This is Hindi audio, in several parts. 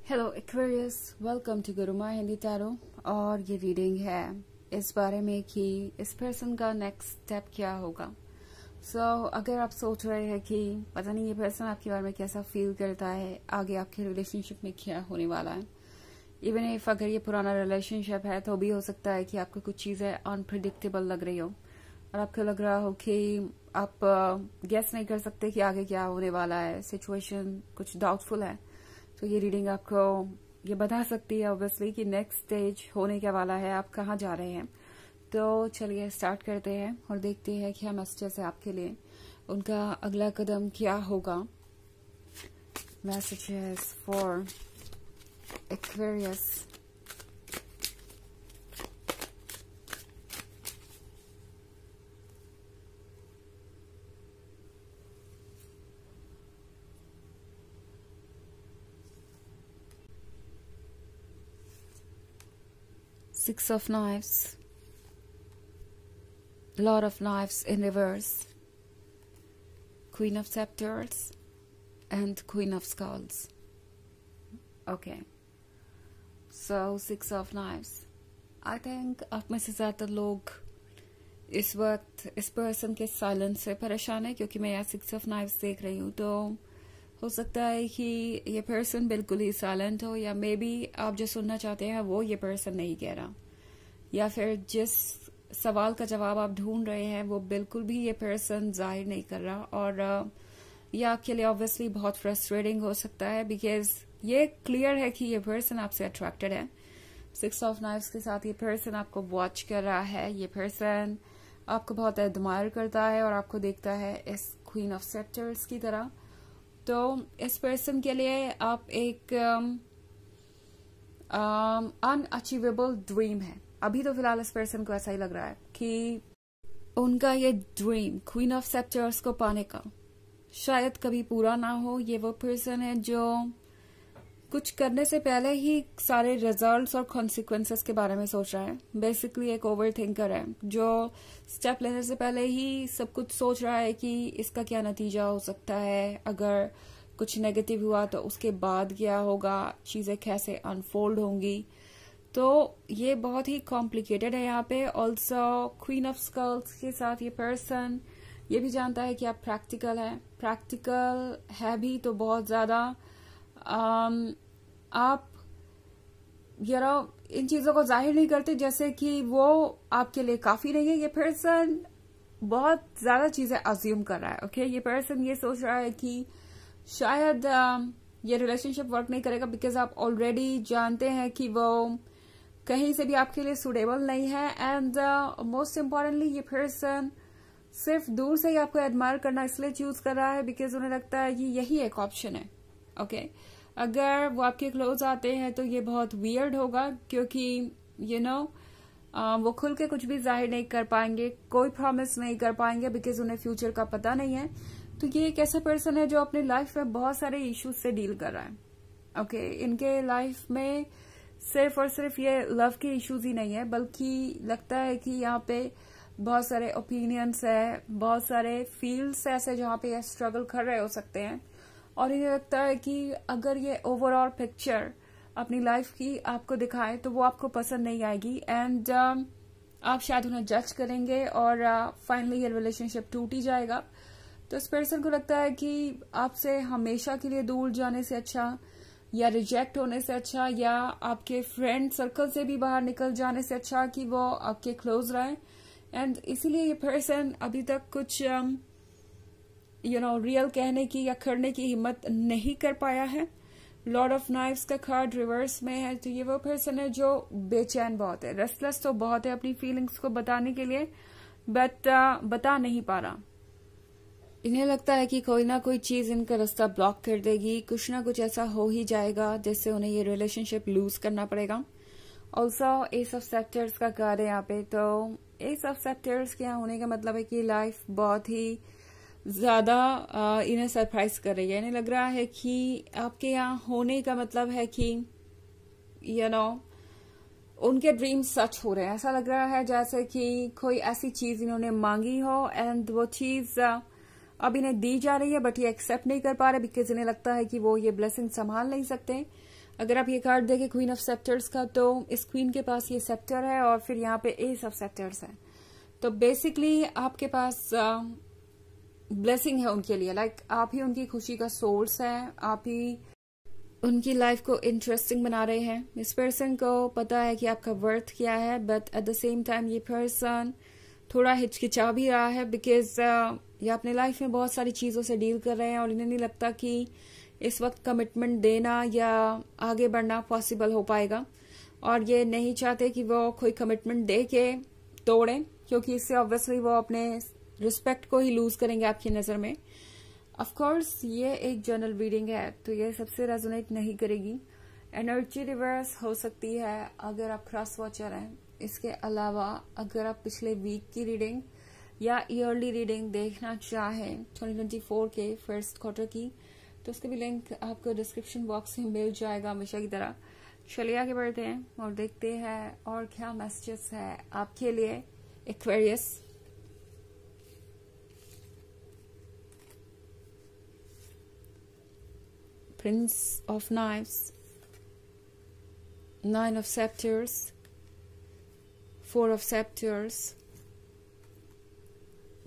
Hello Aquarius, welcome to Guruma Hindi tarot. और ये रीडिंग है इस बारे में कि इस पर्सन का नेक्स्ट स्टेप क्या होगा। अगर आप सोच रहे हैं कि पता नहीं ये पर्सन आपके बारे में कैसा फील करता है, आगे आपके रिलेशनशिप में क्या होने वाला है, इवन इफ अगर ये पुराना रिलेशनशिप है तो भी हो सकता है कि आपको कुछ चीजें अनप्रिडिक्टेबल लग रही हो और आपको लग रहा हो कि आप गेस नहीं कर सकते कि आगे क्या होने वाला है, सिचुएशन कुछ डाउटफुल है। तो ये रीडिंग आपको ये बता सकती है ऑब्वियसली कि नेक्स्ट स्टेज होने क्या वाला है, आप कहाँ जा रहे हैं। तो चलिए स्टार्ट करते हैं और देखते हैं क्या मैसेजेस है आपके लिए, उनका अगला कदम क्या होगा। Messages for Aquarius. Six of Knives, Lord of Knives in reverse, Queen of Scepters and Queen of Skulls. Okay, so Six of Knives. I think आप में से ज़्यादातर लोग इस वक्त इस पर्सन के साइलेंस से परेशान है, क्योंकि मैं यहाँ Six of Knives देख रही हूँ। तो हो सकता है कि ये पर्सन बिल्कुल ही साइलेंट हो, या मे बी आप जो सुनना चाहते हैं वो ये पर्सन नहीं कह रहा, या फिर जिस सवाल का जवाब आप ढूंढ रहे हैं वो बिल्कुल भी ये पर्सन जाहिर नहीं कर रहा। और ये आपके लिए ऑब्वियसली बहुत फ्रस्ट्रेटिंग हो सकता है, बिकॉज ये क्लियर है कि ये पर्सन आपसे अट्रैक्टेड है। सिक्स ऑफ नाइफ्स के साथ ये पर्सन आपको वॉच कर रहा है, ये पर्सन आपको बहुत एडमायर करता है और आपको देखता है इस क्वीन ऑफ सेप्टर्स की तरह। तो इस पर्सन के लिए आप एक अनअचीवेबल ड्रीम है। अभी तो फिलहाल इस पर्सन को ऐसा ही लग रहा है कि उनका ये ड्रीम क्वीन ऑफ सेप्टर्स को पाने का शायद कभी पूरा ना हो। ये वो पर्सन है जो कुछ करने से पहले ही सारे रिजल्ट्स और कॉन्सिक्वेंसेस के बारे में सोच रहा है। बेसिकली एक ओवर थिंकर है जो स्टेप लेने से पहले ही सब कुछ सोच रहा है कि इसका क्या नतीजा हो सकता है, अगर कुछ नेगेटिव हुआ तो उसके बाद क्या होगा, चीजें कैसे अनफोल्ड होंगी। तो ये बहुत ही कॉम्प्लिकेटेड है यहाँ पे। ऑल्सो क्वीन ऑफ स्कल्स के साथ ये पर्सन ये भी जानता है कि आप प्रैक्टिकल है, प्रैक्टिकल है भी तो बहुत ज्यादा। आप इन चीजों को जाहिर नहीं करते जैसे कि वो आपके लिए काफी नहीं है। ये पर्सन बहुत ज्यादा चीजें अज्यूम कर रहा है। ओके, ये पर्सन ये सोच रहा है कि शायद ये रिलेशनशिप वर्क नहीं करेगा, बिकॉज आप ऑलरेडी जानते हैं कि वो कहीं से भी आपके लिए सुटेबल नहीं है। एंड मोस्ट इम्पोर्टेंटली ये पर्सन सिर्फ दूर से ही आपको एडमायर करना इसलिए चूज कर रहा है बिकॉज उन्हें लगता है कि यही एक ऑप्शन है। ओके, अगर वो आपके क्लोज आते हैं तो ये बहुत वियर्ड होगा, क्योंकि वो खुल के कुछ भी जाहिर नहीं कर पाएंगे, कोई प्रॉमिस नहीं कर पाएंगे, बिकॉज उन्हें फ्यूचर का पता नहीं है। तो ये एक ऐसा पर्सन है जो अपनी लाइफ में बहुत सारे इश्यूज से डील कर रहा है। ओके, इनके लाइफ में सिर्फ और सिर्फ ये लव के इश्यूज ही नहीं है, बल्कि लगता है कि यहाँ पे बहुत सारे ओपिनियंस है, बहुत सारे फील्ड्स ऐसे जहाँ पे ये स्ट्रगल कर रहे हो सकते हैं। और इन्हें लगता है कि अगर ये ओवरऑल पिक्चर अपनी लाइफ की आपको दिखाए तो वो आपको पसंद नहीं आएगी, एंड आप शायद उन्हें जज करेंगे और फाइनली ये रिलेशनशिप टूट ही जाएगा। तो इस पर्सन को लगता है कि आपसे हमेशा के लिए दूर जाने से अच्छा, या रिजेक्ट होने से अच्छा, या आपके फ्रेंड सर्कल से भी बाहर निकल जाने से अच्छा कि वो आपके क्लोज रहे। एंड इसीलिए ये पर्सन अभी तक कुछ रियल कहने की या करने की हिम्मत नहीं कर पाया है। लॉर्ड ऑफ नाइफ्स का कार्ड रिवर्स में है, तो ये वो पर्सन है जो बेचैन बहुत है, रेस्टलेस तो बहुत है अपनी फीलिंग्स को बताने के लिए, बट बता नहीं पा रहा। इन्हें लगता है कि कोई ना कोई चीज इनका रास्ता ब्लॉक कर देगी, कुछ ना कुछ ऐसा हो ही जाएगा जिससे उन्हें ये रिलेशनशिप लूज करना पड़ेगा। ऑल्सो एस ऑफ सेप्टर्स का कार्ड है यहाँ पे, तो एस ऑफ सेप्टर्स के यहाँ होने का मतलब है कि लाइफ बहुत ही ज्यादा इन्हें सरप्राइज कर रही है। इन्हें लग रहा है कि आपके यहाँ होने का मतलब है कि उनके ड्रीम्स सच हो रहे हैं। ऐसा लग रहा है जैसे कि कोई ऐसी चीज इन्होंने मांगी हो एंड वो चीज अब इन्हें दी जा रही है, बट ये एक्सेप्ट नहीं कर पा रहे बिकॉज इन्हें लगता है कि वो ये ब्लेसिंग संभाल नहीं सकते। अगर आप ये कार्ड देखें क्वीन ऑफ सेप्टर्स का, तो इस क्वीन के पास ये सेप्टर है और फिर यहाँ पे एस ऑफ सेप्टर्स है। तो बेसिकली आपके पास ब्लेसिंग है उनके लिए, लाइक आप ही उनकी खुशी का सोर्स है, आप ही उनकी लाइफ को इंटरेस्टिंग बना रहे हैं। इस पर्सन को पता है कि आपका वर्थ क्या है, but at the same time ये पर्सन थोड़ा हिचकिचा भी रहा है, बिकॉज ये अपने लाइफ में बहुत सारी चीजों से डील कर रहे हैं और इन्हें नहीं लगता कि इस वक्त कमिटमेंट देना या आगे बढ़ना पॉसिबल हो पाएगा, और ये नहीं चाहते कि वो कोई कमिटमेंट दे के तोड़ें, क्योंकि इससे ऑब्वियसली वो अपने रिस्पेक्ट को ही लूज करेंगे आपकी नजर में। ऑफ कोर्स ये एक जनरल रीडिंग है, तो ये सबसे रेजोनेट नहीं करेगी। एनर्जी रिवर्स हो सकती है अगर आप क्रॉस वॉचर हैं। इसके अलावा अगर आप पिछले वीक की रीडिंग या ईयरली रीडिंग देखना चाहें 2024 के फर्स्ट क्वार्टर की, तो उसका भी लिंक आपको डिस्क्रिप्शन बॉक्स में मिल जाएगा हमेशा की तरह। चलिए आगे बढ़ते हैं और देखते हैं और क्या मैसेजेस है आपके लिए Aquarius. Prince of Knives, Nine of Scepters, Four of Scepters,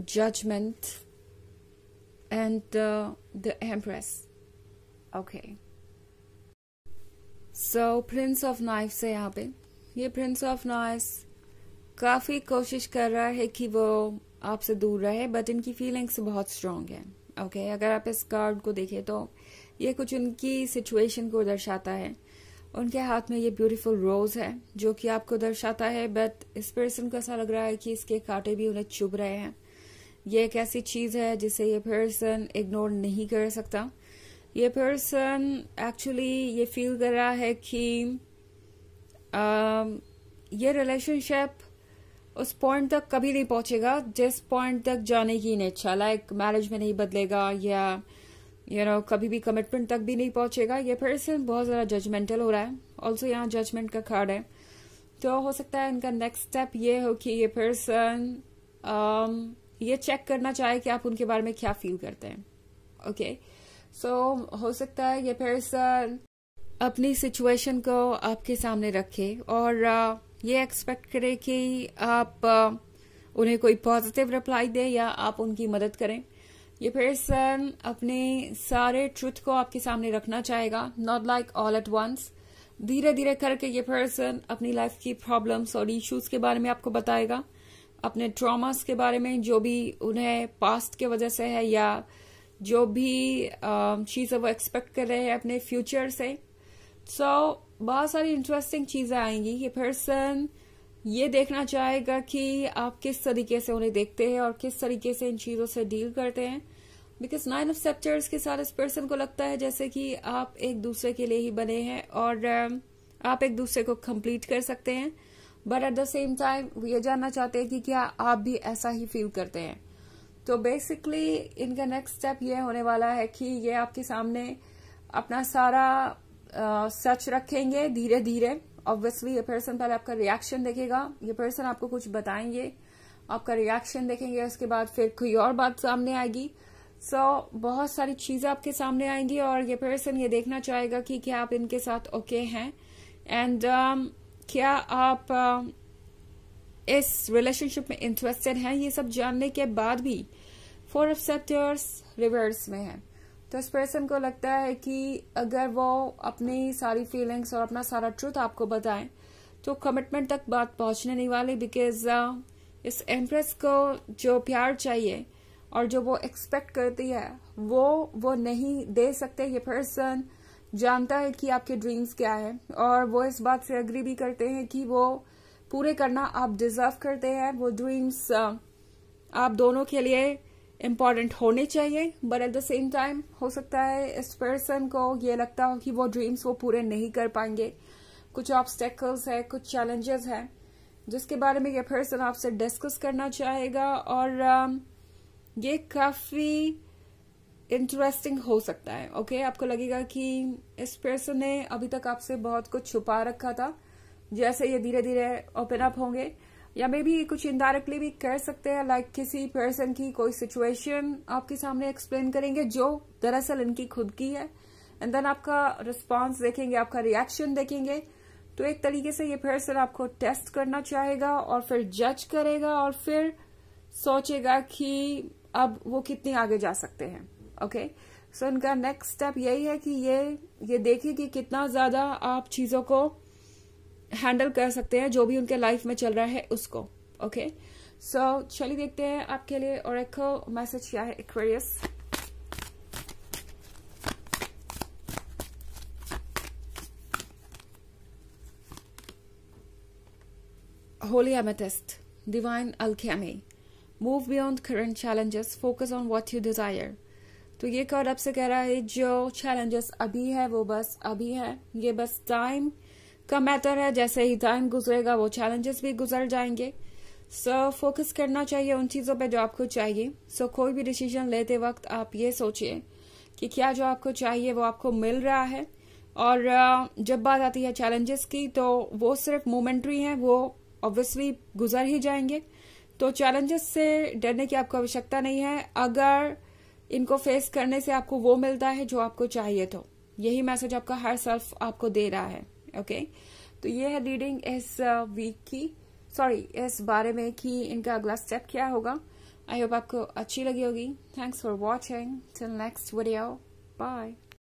Judgment, and the Empress. Okay. So Prince of Knives है यहाँ पे। ये Prince of Knives काफी कोशिश कर रहा है कि वो आपसे दूर रहे, बट इनकी फीलिंग्स बहुत स्ट्रांग है। ओके, अगर आप इस कार्ड को देखें तो ये कुछ उनकी सिचुएशन को दर्शाता है। उनके हाथ में ये ब्यूटीफुल रोज है जो कि आपको दर्शाता है, बट इस पर्सन को ऐसा लग रहा है कि इसके कांटे भी उन्हें चुभ रहे हैं। ये एक ऐसी चीज है जिसे ये पर्सन इग्नोर नहीं कर सकता। ये पर्सन एक्चुअली ये फील कर रहा है कि ये रिलेशनशिप उस पॉइंट तक कभी नहीं पहुंचेगा जिस पॉइंट तक जाने की इन्हें इच्छा, लाइक मैरिज में नहीं बदलेगा या कभी भी कमिटमेंट तक भी नहीं पहुंचेगा। ये पर्सन बहुत ज्यादा जजमेंटल हो रहा है। ऑल्सो यहाँ जजमेंट का कार्ड है, तो हो सकता है इनका नेक्स्ट स्टेप ये हो कि ये पर्सन ये चेक करना चाहे कि आप उनके बारे में क्या फील करते हैं। ओके, सो हो सकता है ये पर्सन अपनी सिचुएशन को आपके सामने रखे और ये एक्सपेक्ट करे कि आप उन्हें कोई पॉजिटिव रिप्लाई दे या आप उनकी मदद करें। ये पर्सन अपने सारे ट्रुथ को आपके सामने रखना चाहेगा, not like all at once. धीरे धीरे करके ये पर्सन अपनी लाइफ की प्रॉब्लम्स और इश्यूज के बारे में आपको बताएगा, अपने ट्रॉमास के बारे में, जो भी उन्हें पास्ट के वजह से है या जो भी चीजें वो एक्सपेक्ट कर रहे हैं अपने फ्यूचर से। सो बहुत सारी इंटरेस्टिंग चीजें आएंगी। ये पर्सन ये देखना चाहेगा कि आप किस तरीके से उन्हें देखते हैं और किस तरीके से इन चीजों से डील करते हैं, बिकॉज 9 ऑफ सेप्टर्स के साथ इस पर्सन को लगता है जैसे कि आप एक दूसरे के लिए ही बने हैं और आप एक दूसरे को कंप्लीट कर सकते हैं, but at the same time वो ये जानना चाहते हैं कि क्या आप भी ऐसा ही फील करते हैं। तो बेसिकली इनका नेक्स्ट स्टेप ये होने वाला है कि ये आपके सामने अपना सारा सच रखेंगे धीरे धीरे। ऑब्वियसली ये पर्सन पहले आपका रिएक्शन देखेगा, ये पर्सन आपको कुछ बताएंगे, आपका रिएक्शन देखेंगे, उसके बाद फिर कोई और बात सामने आएगी। सो बहुत सारी चीजें आपके सामने आएंगी और ये पर्सन ये देखना चाहेगा कि क्या आप इनके साथ ओके हैं एंड क्या आप इस रिलेशनशिप में इंटरेस्टेड हैं। ये सब जानने के बाद भी 4 ऑफ सेप्टर्स रिवर्स में है, तो इस पर्सन को लगता है कि अगर वो अपनी सारी फीलिंग्स और अपना सारा ट्रूथ आपको बताएं तो कमिटमेंट तक बात पहुंचने नहीं वाली, बिकॉज इस एम्प्रेस को जो प्यार चाहिए और जो वो एक्सपेक्ट करती है वो नहीं दे सकते। ये पर्सन जानता है कि आपके ड्रीम्स क्या है और वो इस बात से एग्री भी करते हैं कि वो पूरे करना आप डिजर्व करते हैं। वो ड्रीम्स आप दोनों के लिए इम्पॉर्टेंट होने चाहिए, but at the same time हो सकता है इस पर्सन को ये लगता हो कि वो ड्रीम्स वो पूरे नहीं कर पाएंगे। कुछ ऑब्स्टेकल्स है, कुछ चैलेंजेस है जिसके बारे में ये पर्सन आपसे डिस्कस करना चाहेगा और ये काफी इंटरेस्टिंग हो सकता है। ओके, आपको लगेगा कि इस पर्सन ने अभी तक आपसे बहुत कुछ छुपा रखा था, जैसे ये धीरे धीरे ओपन अप होंगे, या मे बी कुछ इनडायरेक्टली भी कर सकते हैं, लाइक किसी पर्सन की कोई सिचुएशन आपके सामने एक्सप्लेन करेंगे जो दरअसल इनकी खुद की है, एंड देन आपका रिस्पॉन्स देखेंगे, आपका रिएक्शन देखेंगे। तो एक तरीके से ये पर्सन आपको टेस्ट करना चाहेगा और फिर जज करेगा और फिर सोचेगा कि अब वो कितनी आगे जा सकते हैं। ओके, सो इनका नेक्स्ट स्टेप यही है कि ये देखें कि कितना ज्यादा आप चीजों को हैंडल कर सकते हैं, जो भी उनके लाइफ में चल रहा है उसको। ओके, सो चलिए देखते हैं आपके लिए ओरेकल मैसेज क्या है Aquarius. Holy Amethyst, Divine Alchemy, Move beyond current challenges, focus on what you desire। तो ये कार्ड आपसे कह रहा है जो चैलेंजेस अभी है वो बस अभी है, ये बस टाइम का मैटर है। जैसे ही टाइम गुजरेगा वो चैलेंजेस भी गुजर जाएंगे। सो फोकस करना चाहिए उन चीजों पे जो आपको चाहिए। सो कोई भी डिसीजन लेते वक्त आप ये सोचिए कि क्या जो आपको चाहिए वो आपको मिल रहा है। और जब बात आती है चैलेंजेस की तो वो सिर्फ मोमेंट्री हैं, वो ऑब्वियसली गुजर ही जाएंगे। तो चैलेंजेस से डरने की आपको आवश्यकता नहीं है अगर इनको फेस करने से आपको वो मिलता है जो आपको चाहिए। तो यही मैसेज आपका हर सेल्फ आपको दे रहा है। ओके, तो ये है रीडिंग इस वीक की, इस बारे में कि इनका अगला स्टेप क्या होगा। आई होप आपको अच्छी लगी होगी। Thanks for watching, till next video, bye.